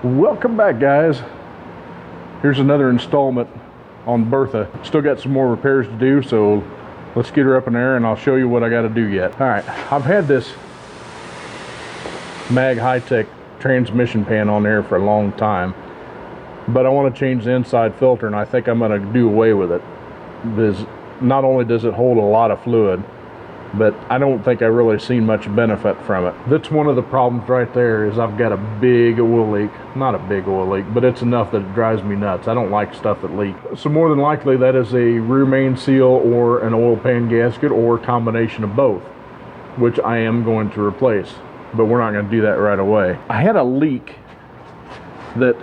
Welcome back, guys. Here's another installment on Bertha. Still got some more repairs to do, so let's get her up in there and I'll show you what I got to do yet. All right, I've had this Mag High-Tech transmission pan on there for a long time, but I want to change the inside filter, and I think I'm going to do away with it, because not only does it hold a lot of fluid, but I don't think I really seen much benefit from it. That's one of the problems right there, is I've got a big oil leak. Not a big oil leak, but it's enough that it drives me nuts. I don't like stuff that leaks. So more than likely that is a rear main seal or an oil pan gasket, or a combination of both, which I am going to replace, but we're not going to do that right away. I had a leak that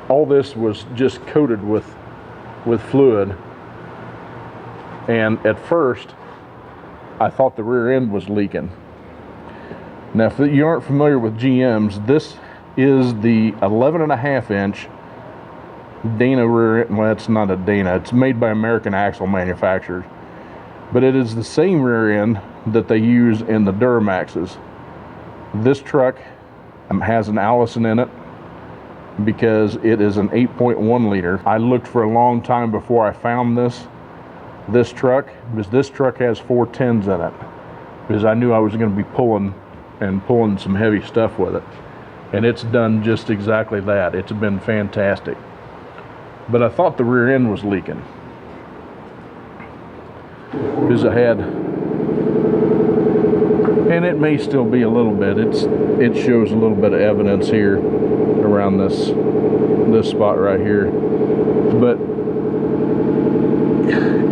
all this was just coated with fluid, and at first I thought the rear end was leaking. Now, if you aren't familiar with GMs, this is the 11.5 inch Dana rear end. Well, it's not a Dana, it's made by American Axle manufacturers, but it is the same rear end that they use in the Duramaxes. This truck has an Allison in it because it is an 8.1 liter. I looked for a long time before I found this truck, because this truck has 410s in it, because I knew I was going to be pulling some heavy stuff with it, and it's done just exactly that. It's been fantastic, but I thought the rear end was leaking, because I had, and it may still be a little bit, it shows a little bit of evidence here around this spot right here, but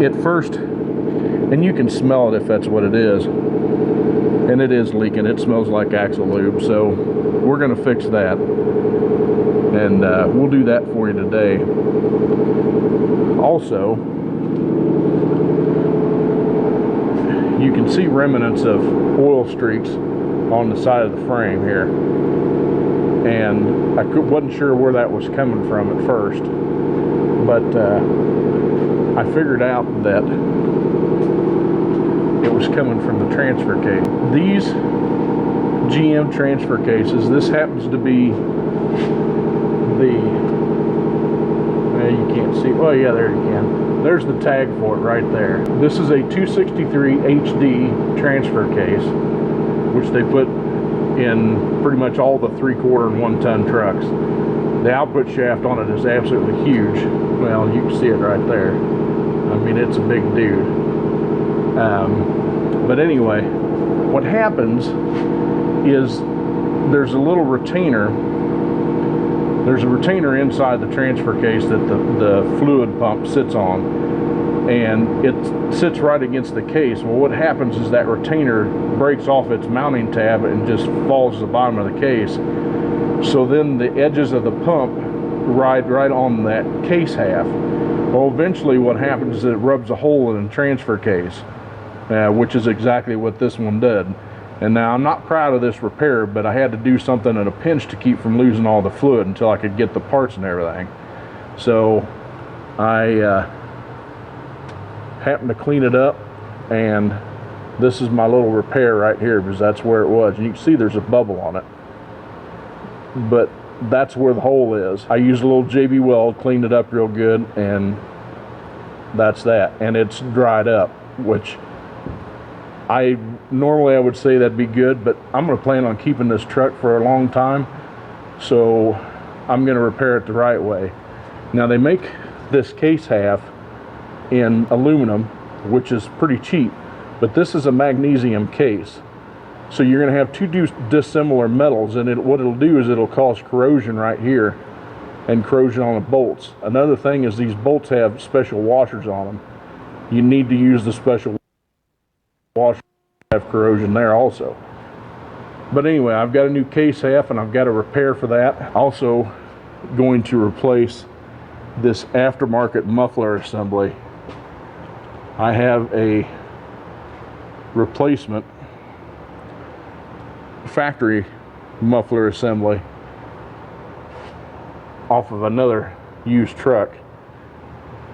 at first, and you can smell it if that's what it is, and it is leaking. It smells like axle lube, so we're going to fix that, and we'll do that for you today. Also, you can see remnants of oil streaks on the side of the frame here, and I wasn't sure where that was coming from at first, but I figured out that it was coming from the transfer case. These GM transfer cases, this happens to be you can't see, well, yeah, there you can. There's the tag for it right there. This is a 263 HD transfer case, which they put in pretty much all the 3/4 and 1 ton trucks. The output shaft on it is absolutely huge. Well, you can see it right there. I mean, it's a big dude. But anyway, what happens is there's a little retainer. There's a retainer inside the transfer case that the fluid pump sits on, and it sits right against the case. Well, what happens is that retainer breaks off its mounting tab and just falls to the bottom of the case. So then the edges of the pump ride right on that case half. Well, eventually what happens is it rubs a hole in the transfer case, which is exactly what this one did. And now I'm not proud of this repair, but I had to do something at a pinch to keep from losing all the fluid until I could get the parts and everything. So I happened to clean it up, and this is my little repair right here, because that's where it was. And you can see there's a bubble on it, but that's where the hole is. I used a little JB Weld, cleaned it up real good, and that's that. And it's dried up, which normally I would say that'd be good, but I'm going to plan on keeping this truck for a long time, so I'm going to repair it the right way. Now, they make this case half in aluminum, which is pretty cheap, but this is a magnesium case. So you're going to have two dissimilar metals, and what it'll do is it'll cause corrosion right here and corrosion on the bolts. Another thing is these bolts have special washers on them. You need to use the special washers to have corrosion there also. But anyway, I've got a new case half, and I've got a repair for that. Also going to replace this aftermarket muffler assembly. I have a replacement factory muffler assembly off of another used truck,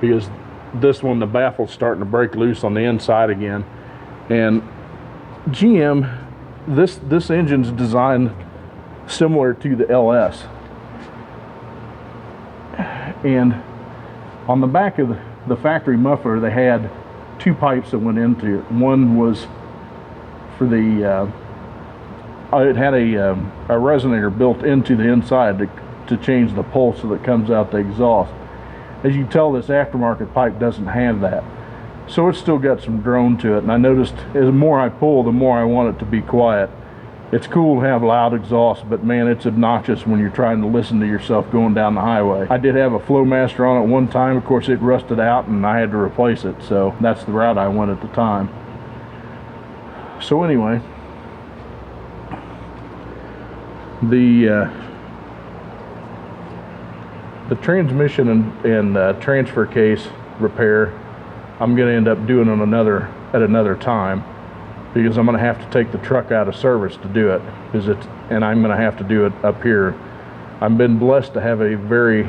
because this one, the baffle's starting to break loose on the inside again. And GM, this engine's designed similar to the LS. And on the back of the factory muffler, they had two pipes that went into it. One was for the it had a resonator built into the inside to change the pulse that comes out the exhaust. As you can tell, this aftermarket pipe doesn't have that, so it's still got some drone to it. And I noticed the more I pull, the more I want it to be quiet. It's cool to have loud exhaust, but man, it's obnoxious when you're trying to listen to yourself going down the highway. I did have a Flowmaster on it one time. Of course, it rusted out and I had to replace it, so that's the route I went at the time. So anyway, the transmission and transfer case repair, I'm going to end up doing at another time, because I'm going to have to take the truck out of service to do it, and I'm going to have to do it up here. I've been blessed to have a very,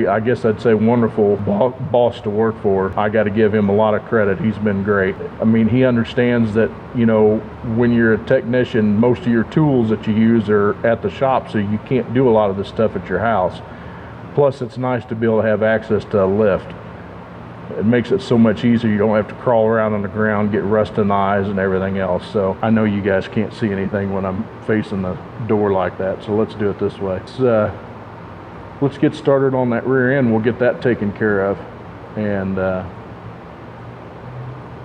I guess I'd say, wonderful boss to work for. I got to give him a lot of credit. He's been great. I mean, he understands that, you know, when you're a technician, most of your tools that you use are at the shop, so you can't do a lot of this stuff at your house. Plus, it's nice to be able to have access to a lift. It makes it so much easier. You don't have to crawl around on the ground, get rust in the eyes and everything else. So I know you guys can't see anything when I'm facing the door like that, so let's do it this way. Let's get started on that rear end. We'll get that taken care of, and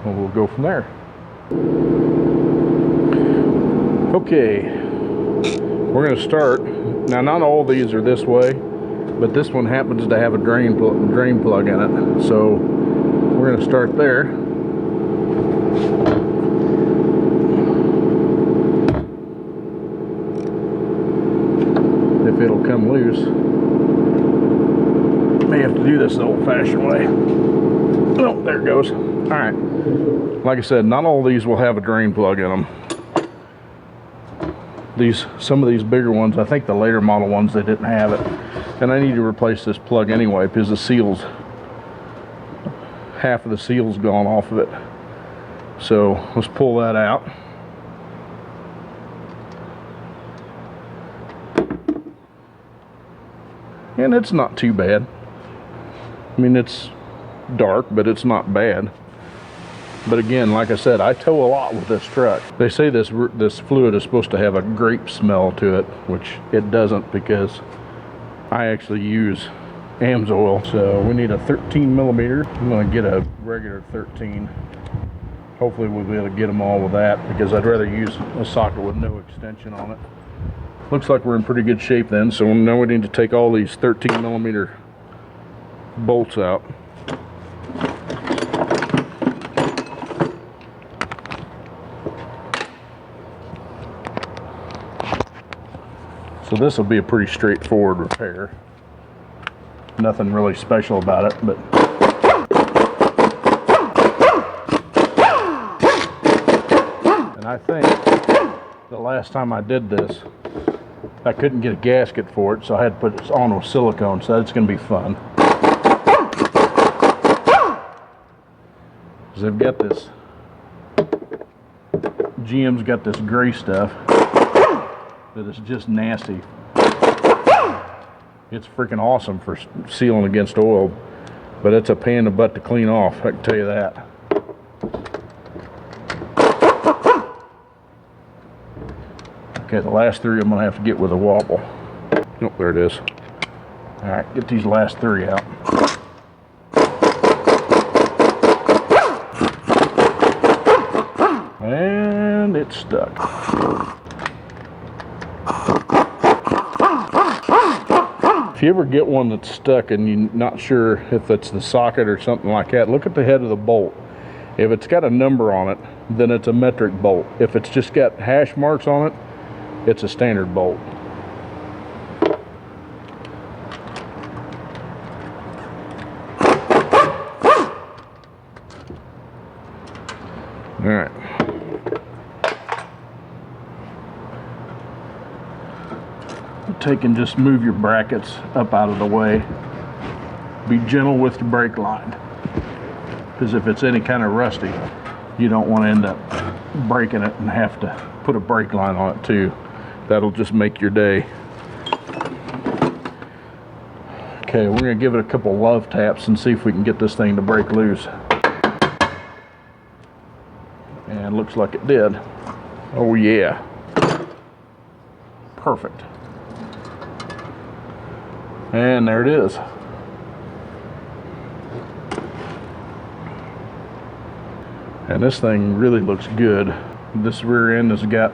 we'll go from there. Okay, we're going to start. Now, not all these are this way, but this one happens to have a drain plug in it, so we're going to start there. If it'll come loose, may have to do this the old-fashioned way. Oh, there it goes. All right, like I said, not all of these will have a drain plug in them. Some of these bigger ones, I think the later model ones, they didn't have it. And I need to replace this plug anyway, because half of the seal's gone off of it. So let's pull that out. And it's not too bad. I mean, it's dark, but it's not bad. But again, like I said, I tow a lot with this truck. They say this fluid is supposed to have a grape smell to it, which it doesn't, because I actually use AMSOIL. So we need a 13 millimeter. I'm going to get a regular 13. Hopefully we'll be able to get them all with that, because I'd rather use a socket with no extension on it. Looks like we're in pretty good shape then. So now we need to take all these 13 millimeter bolts out. So this will be a pretty straightforward repair. Nothing really special about it, but and I think the last time I did this, I couldn't get a gasket for it, so I had to put this on with silicone, so that's going to be fun. Because they've got this, GM's got this gray stuff that is just nasty. It's freaking awesome for sealing against oil, but it's a pain in the butt to clean off, I can tell you that. Okay, the last three I'm going to have to get with a wobble. Oh, there it is. Alright, get these last three out. And it's stuck. If you ever get one that's stuck and you're not sure if it's the socket or something like that, look at the head of the bolt. If it's got a number on it, then it's a metric bolt. If it's just got hash marks on it, it's a standard bolt. All right. Take and just move your brackets up out of the way. Be gentle with your brake line, because if it's any kind of rusty, you don't want to end up breaking it and have to put a brake line on it too. That'll just make your day. Okay, we're gonna give it a couple love taps and see if we can get this thing to break loose. And looks like it did. Oh yeah. Perfect. And there it is. And this thing really looks good. This rear end has got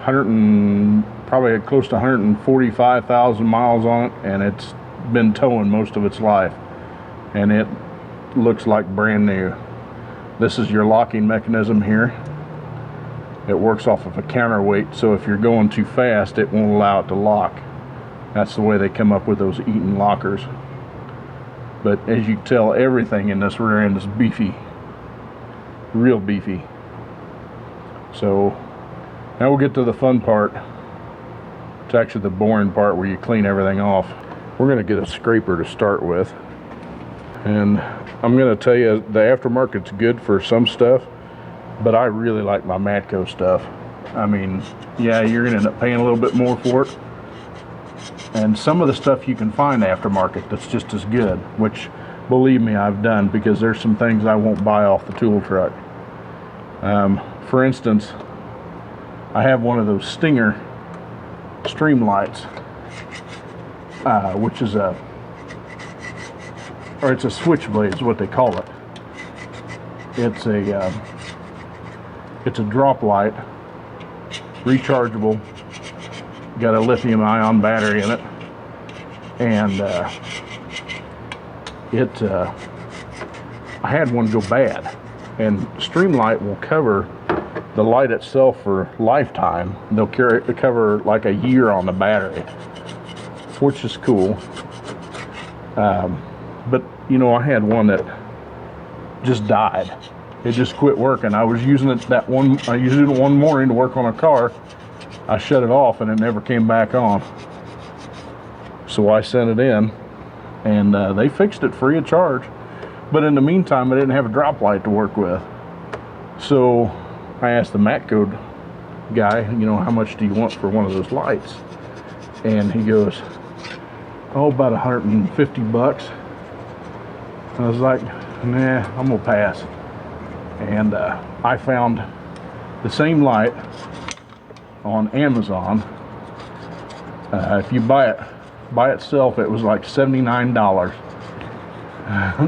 probably close to 145,000 miles on it, and it's been towing most of its life, and it looks like brand new. This is your locking mechanism here. It works off of a counterweight, so if you're going too fast, it won't allow it to lock. That's the way they come up with those Eaton lockers. But as you can tell, everything in this rear end is beefy, real beefy. So now we'll get to the fun part. It's actually the boring part where you clean everything off. We're going to get a scraper to start with. And I'm going to tell you, the aftermarket's good for some stuff, but I really like my Matco stuff. I mean, yeah, you're going to end up paying a little bit more for it. And some of the stuff you can find aftermarket that's just as good, which, believe me, I've done, because there's some things I won't buy off the tool truck. For instance, I have one of those Stinger stream lights, which is it's a switchblade is what they call it. It's a drop light, rechargeable, got a lithium-ion battery in it, and I had one go bad, and Streamlight will cover the light itself for lifetime. They'll cover like a year on the battery, which is cool. But you know, I had one that just died. It just quit working. I was using it I used it one morning to work on a car. I shut it off and it never came back on. So I sent it in, and they fixed it free of charge. But in the meantime, I didn't have a drop light to work with. So I asked the Matco guy, you know, how much do you want for one of those lights? And he goes, oh, about 150 bucks. I was like, nah, I'm gonna pass. And I found the same light on Amazon. If you buy it by itself, it was like $79.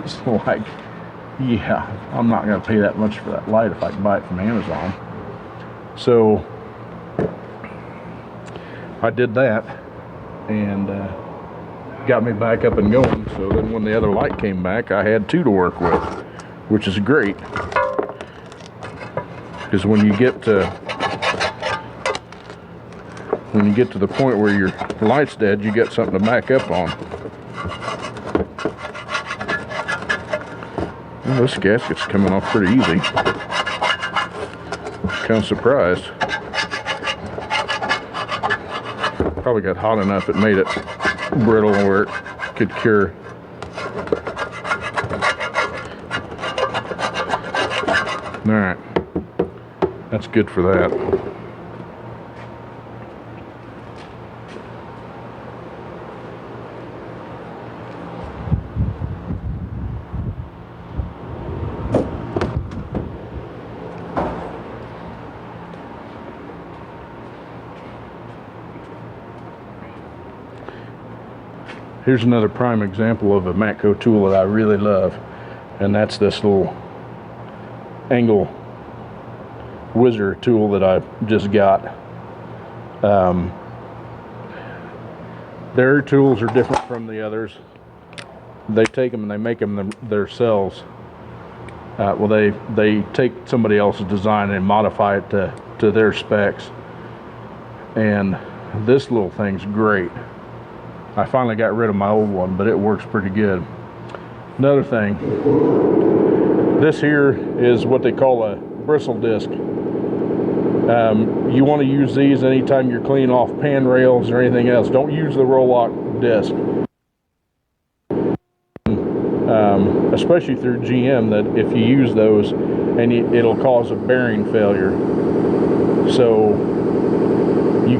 It's like, yeah, I'm not going to pay that much for that light if I can buy it from Amazon. So I did that, and got me back up and going. So then when the other light came back, I had two to work with, which is great, because when you get to the point where your light's dead, you get something to back up on. Well, this gasket's coming off pretty easy. Kind of surprised. Probably got hot enough it made it brittle where it could cure. Alright, that's good for that. Here's another prime example of a Matco tool that I really love, and that's this little angle whizzer tool that I just got. Their tools are different from the others. They take them and they make them themselves. Well, they take somebody else's design and modify it to their specs. And this little thing's great. I finally got rid of my old one, but it works pretty good. Another thing, this here is what they call a bristle disc. You want to use these anytime you're cleaning off pan rails or anything else. Don't use the roll-lock disc. Especially through GM, that if you use those, and it'll cause a bearing failure. So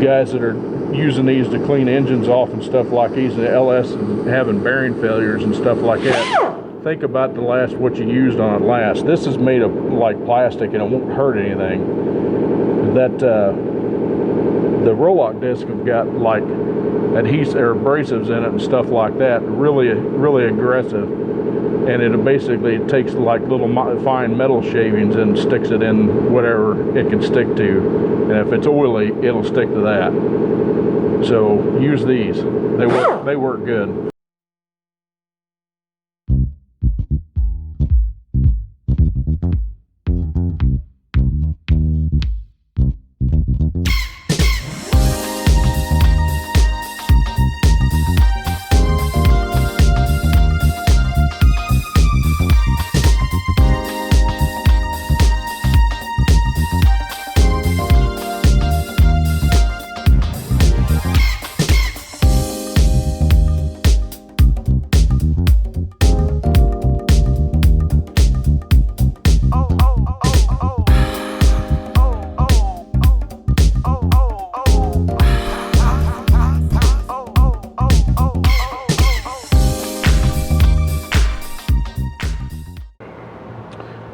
guys that are using these to clean engines off and stuff like these, the LS and having bearing failures and stuff like that, think about what you used on it last. This is made of like plastic and it won't hurt anything. That the roll-lock disc have got like adhesive or abrasives in it and stuff like that, really aggressive, and it takes like little fine metal shavings and sticks it in whatever it can stick to, and if it's oily it'll stick to that. So use these, they work good.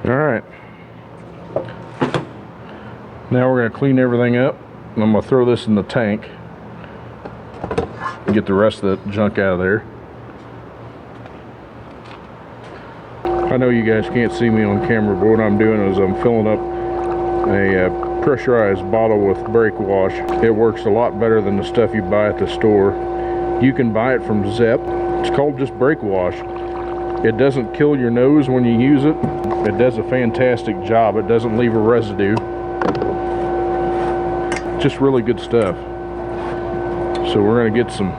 Alright, now we're going to clean everything up. I'm going to throw this in the tank and get the rest of the junk out of there. I know you guys can't see me on camera, but what I'm doing is I'm filling up a pressurized bottle with brake wash. It works a lot better than the stuff you buy at the store. You can buy it from Zep. It's called just brake wash. It doesn't kill your nose when you use it. It does a fantastic job. It doesn't leave a residue. Just really good stuff. So we're going to get some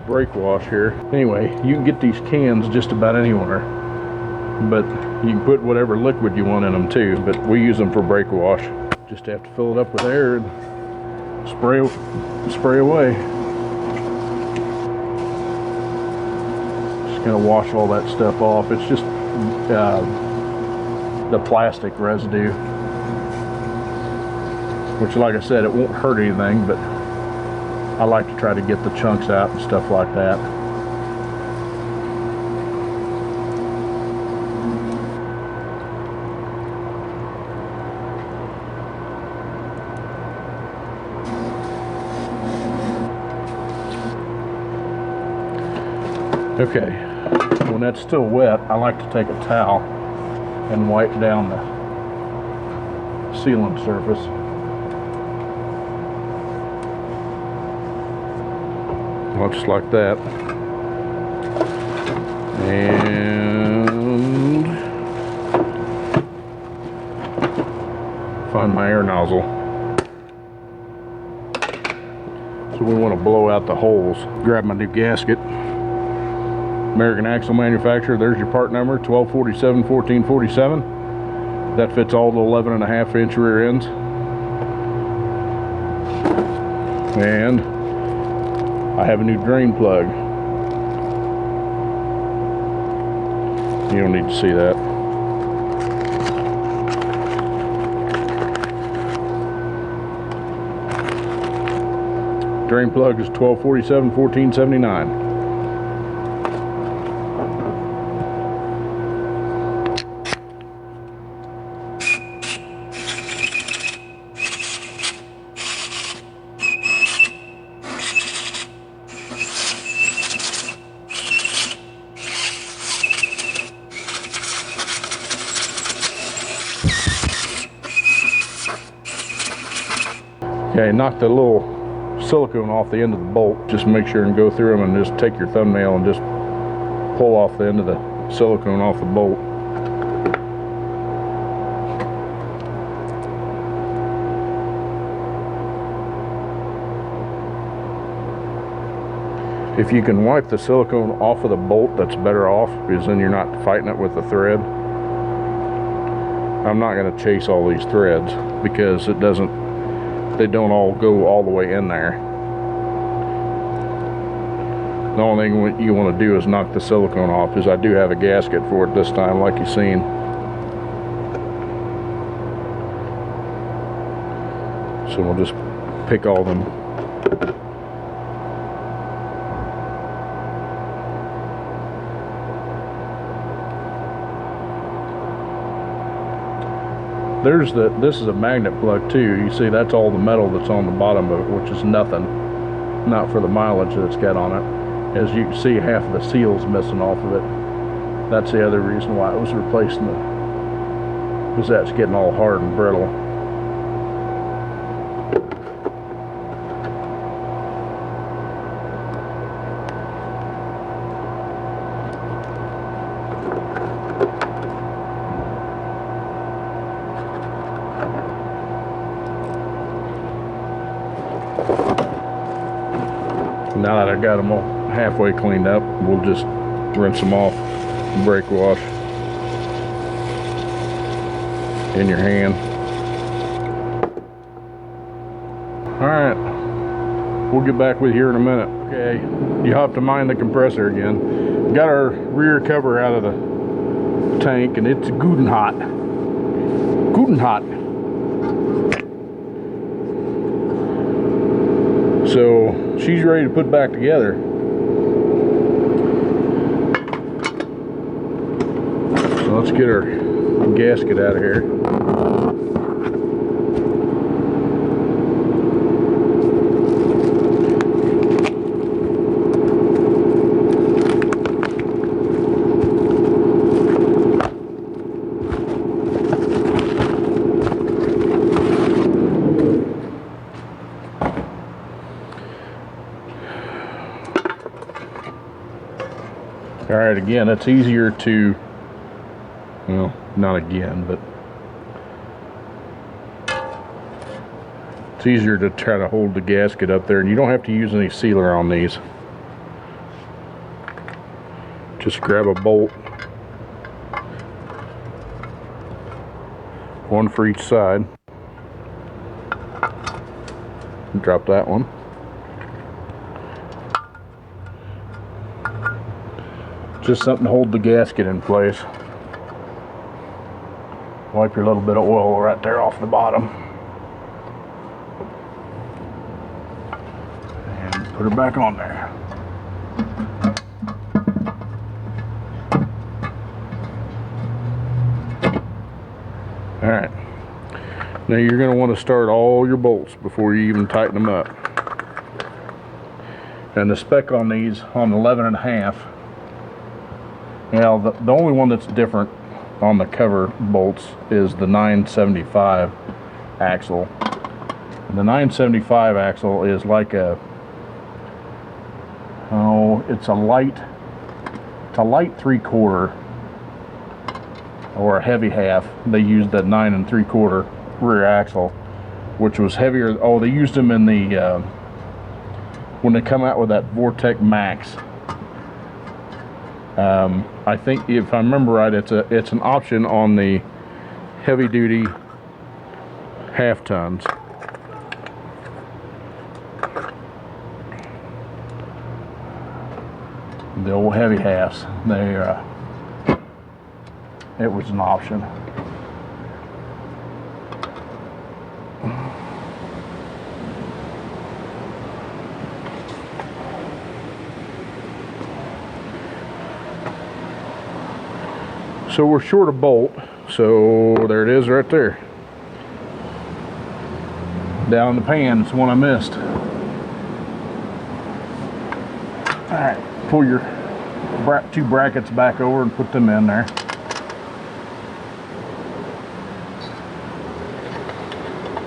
brake wash here. Anyway, you can get these cans just about anywhere, but you can put whatever liquid you want in them too, but we use them for brake wash. Just have to fill it up with air and spray away. Just gonna wash all that stuff off. It's just the plastic residue, which, like I said, it won't hurt anything, but I like to try to get the chunks out and stuff like that. Okay, when that's still wet, I like to take a towel and wipe down the sealant surface. Just like that. And find my air nozzle. So we want to blow out the holes. Grab my new gasket. American Axle Manufacturer, there's your part number, 1247 1447. That fits all the 11.5-inch rear ends. And I have a new drain plug. You don't need to see that. Drain plug is 1247 1479. Okay, knock the little silicone off the end of the bolt. Just make sure and go through them and just take your thumbnail and just pull off the end of the silicone off the bolt. If you can wipe the silicone off of the bolt, that's better off, because then you're not fighting it with the thread. I'm not going to chase all these threads because they don't all go all the way in there. The only thing you want to do is knock the silicone off, because I do have a gasket for it this time, like you've seen. So we'll just pick all them. This is a magnet plug too. You see that's all the metal that's on the bottom of it, which is nothing. Not for the mileage that it's got on it. As you can see, half of the seal's missing off of it. That's the other reason why it was replacing because that's getting all hard and brittle. Now that I got them all halfway cleaned up, we'll just rinse them off, brake wash in your hand. Alright, we'll get back with you here in a minute. Okay, you have to mind the compressor again. Got our rear cover out of the tank and it's good and hot. Good and hot. So she's ready to put back together. So let's get our gasket out of here. Alright, again, it's easier to, well, not again, but it's easier to try to hold the gasket up there, and you don't have to use any sealer on these. Just grab a bolt, one for each side, and drop that one. Just something to hold the gasket in place. Wipe your little bit of oil right there off the bottom. And put her back on there. Alright. Now you're going to want to start all your bolts before you even tighten them up. And the spec on these, on 11.5, now, the only one that's different on the cover bolts is the 975 axle. And the 975 axle is like a, it's a light 3/4 or a heavy half. They used that 9 3/4 rear axle, which was heavier. Oh, they used them in the when they come out with that Vortec Max. I think if I remember right, it's an option on the heavy duty half tons. The old heavy halves, it was an option. So we're short a bolt, so there it is right there. Down the pan, it's the one I missed. Alright, pull your two brackets back over and put them in there.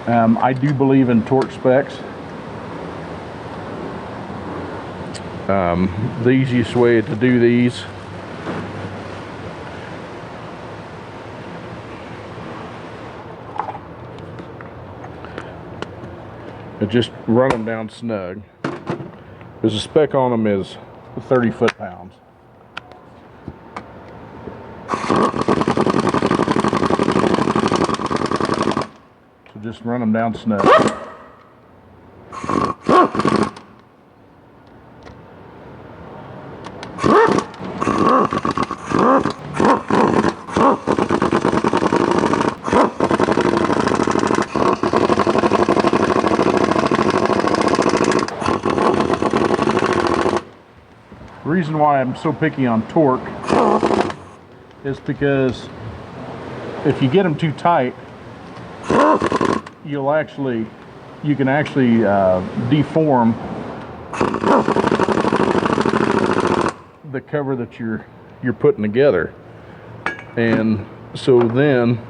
I do believe in torque specs. The easiest way to do these just run them down snug. There's a spec on them is 30 foot-pounds. So just run them down snug. reason why I'm so picky on torque is because if you get them too tight, you can actually deform the cover that you're putting together, and so then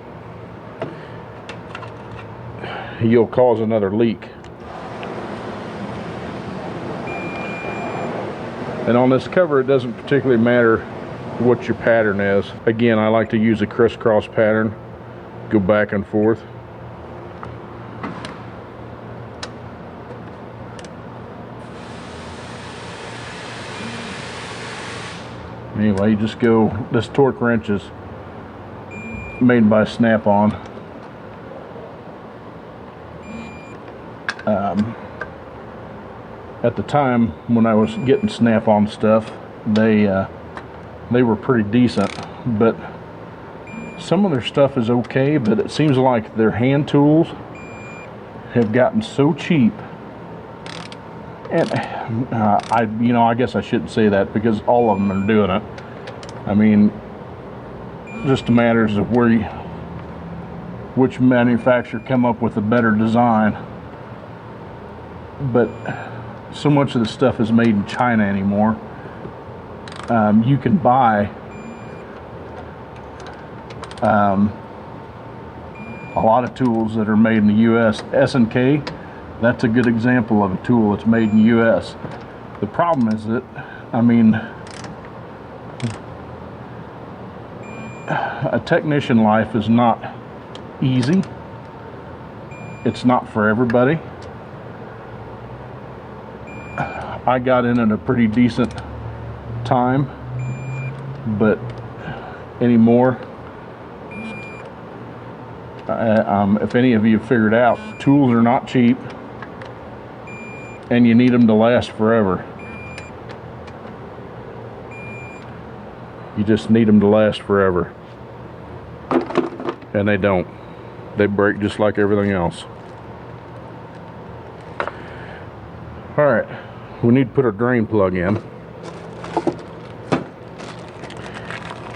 you'll cause another leak. And on this cover, it doesn't particularly matter what your pattern is. Again, I like to use a crisscross pattern, go back and forth. Anyway, you just go, this torque wrench is made by Snap-on. At the time when I was getting Snap-on stuff, they were pretty decent, but some of their stuff is okay, but it seems like their hand tools have gotten so cheap. And I guess I shouldn't say that, because all of them are doing it. I mean, just matters of which manufacturer come up with a better design. But so much of the stuff is made in China anymore. You can buy a lot of tools that are made in the U.S. S&K, that's a good example of a tool that's made in the U.S. The problem is that, I mean, a technician life is not easy. It's not for everybody. I got in at a pretty decent time, but anymore, if any of you have figured out, tools are not cheap, and you need them to last forever. You just need them to last forever, and they don't. They break just like everything else. All right, we need to put a drain plug in.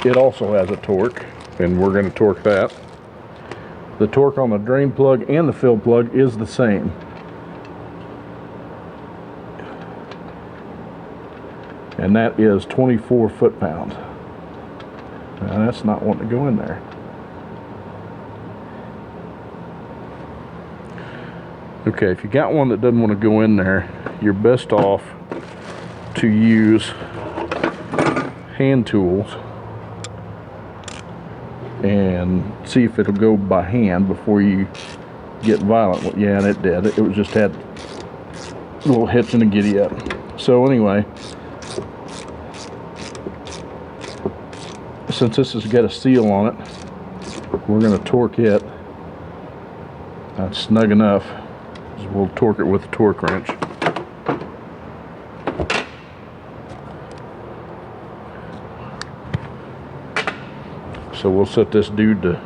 It also has a torque, and we're going to torque that. The torque on the drain plug and the fill plug is the same. And that is 24 foot-pounds. Now that's not wanting to go in there. Okay, if you got one that doesn't want to go in there, you're best off to use hand tools and see if it'll go by hand before you get violent. Yeah, and it did. It was just had a little hitch and a giddy up. So anyway, since this has got a seal on it, we're going to torque it. That's snug enough. So we'll torque it with the torque wrench. So we'll set this dude to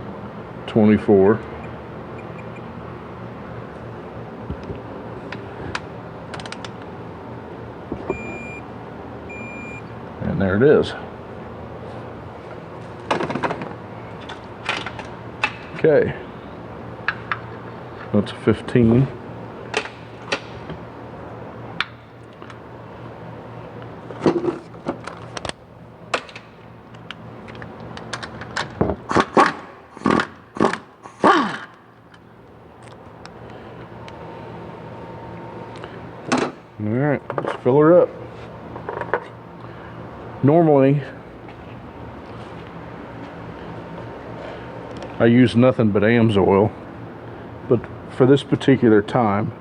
24. And there it is. Okay. That's a 15. Alright, let's fill her up. Normally, I use nothing but AMSOIL, but for this particular time,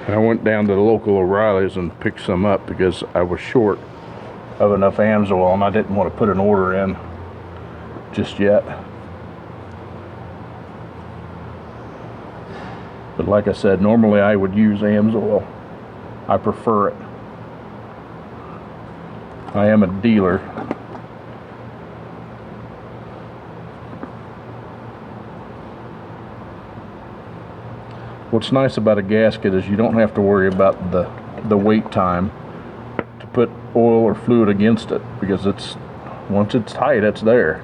I went down to the local O'Reilly's and picked some up because I was short of enough AMSOIL and I didn't want to put an order in just yet. But like I said, normally I would use AMSOIL. I prefer it. I am a dealer. What's nice about a gasket is you don't have to worry about the the wait time to put oil or fluid against it, because once it's tight, it's there.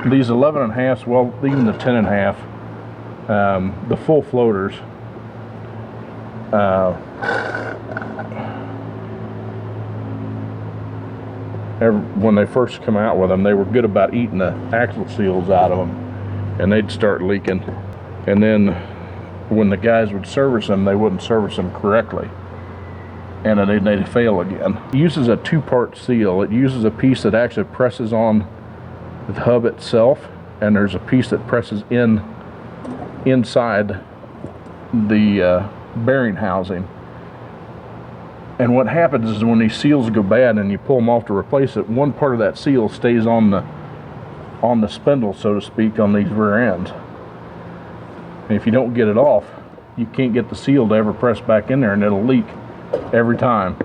These 11.5s, well, even the 10.5, the full floaters, when they first come out with them, they were good about eating the axle seals out of them, and they'd start leaking. And then when the guys would service them, they wouldn't service them correctly, and then they'd fail again. It uses a two-part seal. It uses a piece that actually presses on the hub itself, and there's a piece that presses inside the bearing housing. And what happens is when these seals go bad and you pull them off to replace it, one part of that seal stays on the spindle, so to speak, on these rear ends. And if you don't get it off, you can't get the seal to ever press back in there, and it'll leak every time.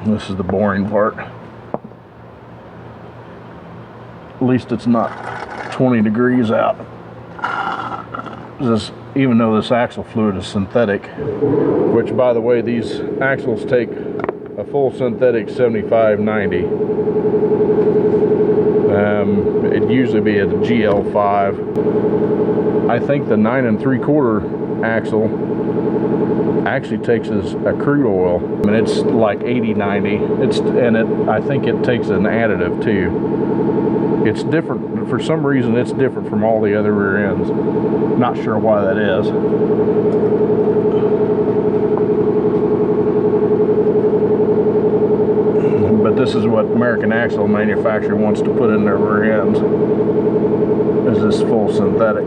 This is the boring part. At least it's not 20 degrees out. Even though this axle fluid is synthetic, which, by the way, these axles take a full synthetic 75/90. It'd usually be a GL5. I think the 9 3/4 axle actually takes a crude oil. I mean, it's like 80/90. I think it takes an additive too. It's different for some reason. It's different from all the other rear ends. Not sure why that is. But this is what American Axle manufacturer wants to put in their rear ends, is this full synthetic.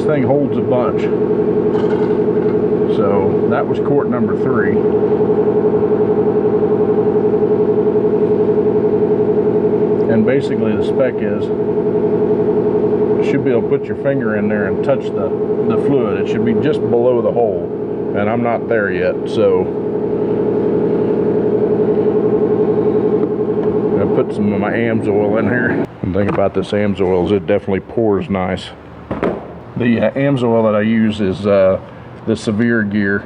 Thing holds a bunch. So that was quart number 3. And basically the spec is you should be able to put your finger in there and touch the fluid. It should be just below the hole, and I'm not there yet, so I put some of my AMSOIL in here. And the thing about this AMSOIL is it definitely pours nice. The AMSOIL that I use is the Severe Gear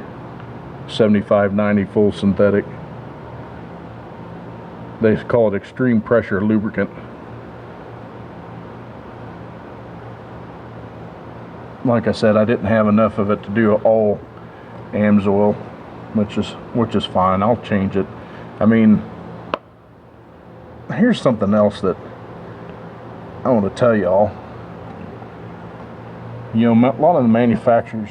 75/90 full synthetic. They call it extreme pressure lubricant. Like I said, I didn't have enough of it to do all AMSOIL, which is fine. I'll change it. I mean, here's something else that I want to tell y'all. You know, a lot of the manufacturers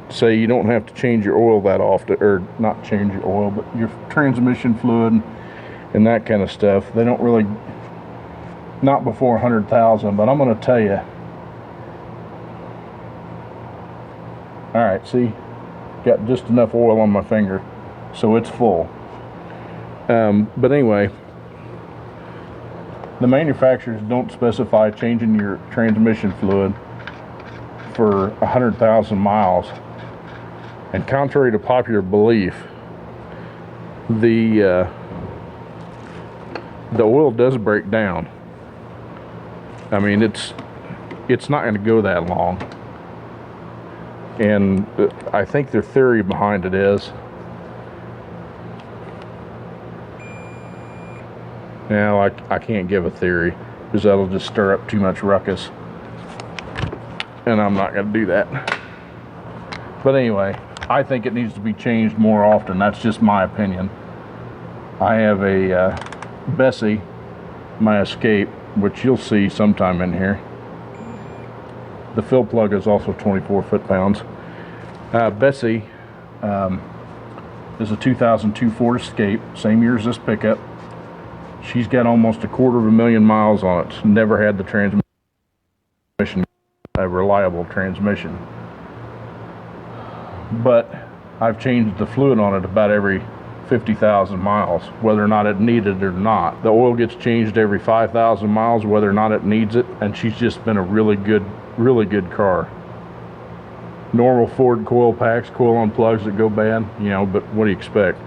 say you don't have to change your oil that often, or not change your oil, but your transmission fluid and that kind of stuff. They don't really, not before 100,000, but I'm going to tell you. All right, see, got just enough oil on my finger, so it's full. But anyway, the manufacturers don't specify changing your transmission fluid for 100,000 miles, and contrary to popular belief, the oil does break down. I mean, it's not going to go that long, and I think their theory behind it is, I can't give a theory because that'll just stir up too much ruckus, and I'm not going to do that. But anyway, I think it needs to be changed more often. That's just my opinion. I have a Bessie, my Escape, which you'll see sometime in here. The fill plug is also 24 foot-pounds. Bessie is a 2002 Ford Escape, same year as this pickup. She's got almost 250,000 miles on it. Never had the transmission, a reliable transmission. but I've changed the fluid on it about every 50,000 miles, whether or not it needed it or not. The oil gets changed every 5,000 miles, whether or not it needs it, and she's just been a really good car. Normal Ford coil packs, coil on plugs that go bad, you know, but what do you expect?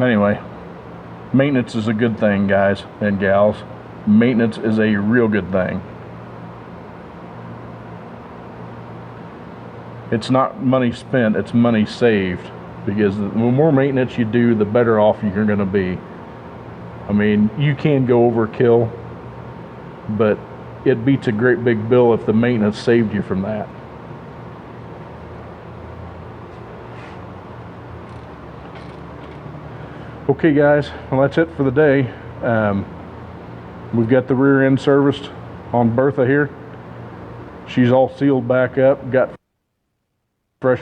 Anyway, maintenance is a good thing, guys and gals. Maintenance is a real good thing. It's not money spent, it's money saved, because the more maintenance you do, the better off you're going to be. I mean, you can go overkill, but it beats a great big bill if the maintenance saved you from that. Okay guys, well that's it for the day. We've got the rear end serviced on Bertha here. She's all sealed back up, got fresh.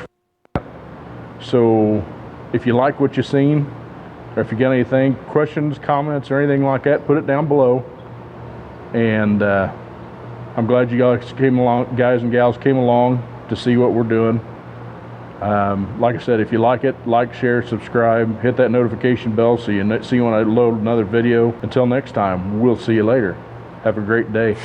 So if you like what you've seen, or if you got anything, questions, comments, or anything like that, put it down below. And I'm glad you guys came along, guys and gals came along to see what we're doing. Like I said, if you like it, like, share, subscribe, hit that notification bell so you see when I load another video. Until next time, we'll see you later. Have a great day.